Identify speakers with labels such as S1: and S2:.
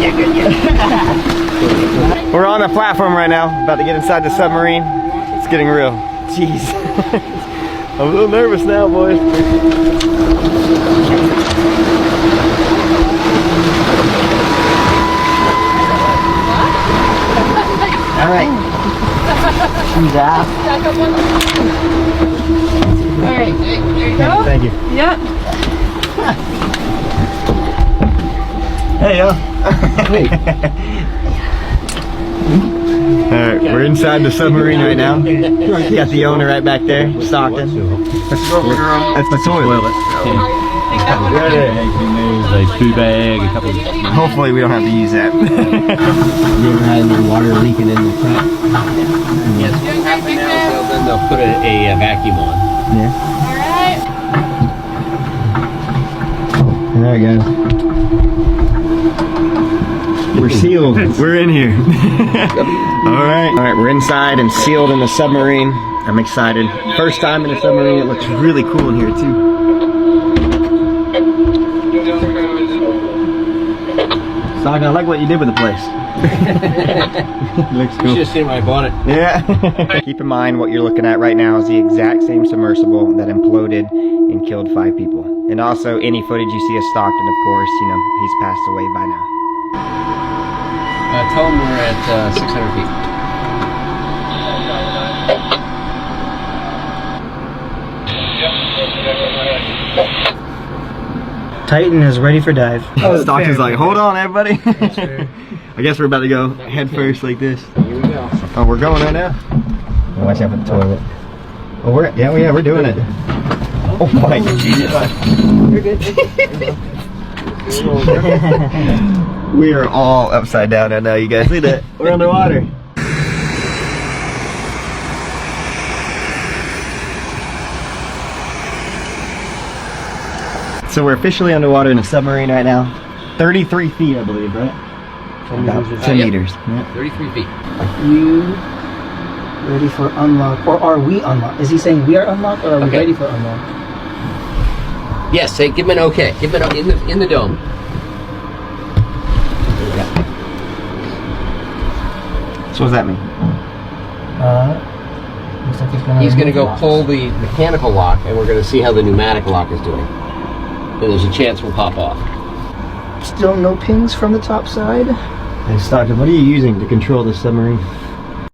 S1: Yeah, good, yeah. We're on the platform right now, about to get inside the submarine. It's getting real. Jeez. I'm a little nervous now, boys. All right. She's out.
S2: All right, there you go.
S1: Thank you.
S2: Yep.
S1: Hey, yo. Alright, we're inside the submarine right now. You got the owner right back there, Stockton. That's the toilet.
S3: A food bag, a couple.
S1: Hopefully we don't have to use that.
S3: You ever had any water leaking in the trap?
S4: Yes, then they'll put a vacuum on.
S1: Yeah.
S2: All right.
S1: There we go. We're sealed. We're in here. Alright, we're inside and sealed in the submarine. I'm excited. First time in a submarine. It looks really cool in here too. Stockton, I like what you did with the place. Looks cool.
S4: You should have seen when I bought it.
S1: Yeah. Keep in mind what you're looking at right now is the exact same submersible that imploded and killed 5 people. And also any footage you see of Stockton, of course, you know, he's passed away by now.
S4: Tell them we're at 600 feet.
S2: Titan is ready for dive.
S1: Stockton's like, hold on, everybody. I guess we're about to go head first like this.
S4: Here we go.
S1: Oh, we're going right now? Watch out for the toilet. Oh, we're doing it. Oh my Jesus.
S2: You're good.
S1: We are all upside down right now, you guys see that? We're underwater. So we're officially underwater in a submarine right now. 33 feet, I believe, right? 10 meters. Yeah.
S4: 33 feet.
S2: Are you ready for unlock, or are we unlocked? Is he saying we are unlocked, or are we ready for unlock?
S4: Yes, say, give him an okay. Give him an in the dome.
S1: So what does that mean?
S2: Looks like
S4: He's going to go
S2: locks.
S4: pull the mechanical lock, and we're going to see how the pneumatic lock is doing. And there's a chance we'll pop off.
S2: Still no pings from the top side.
S1: Hey Stockton, what are you using to control the submarine?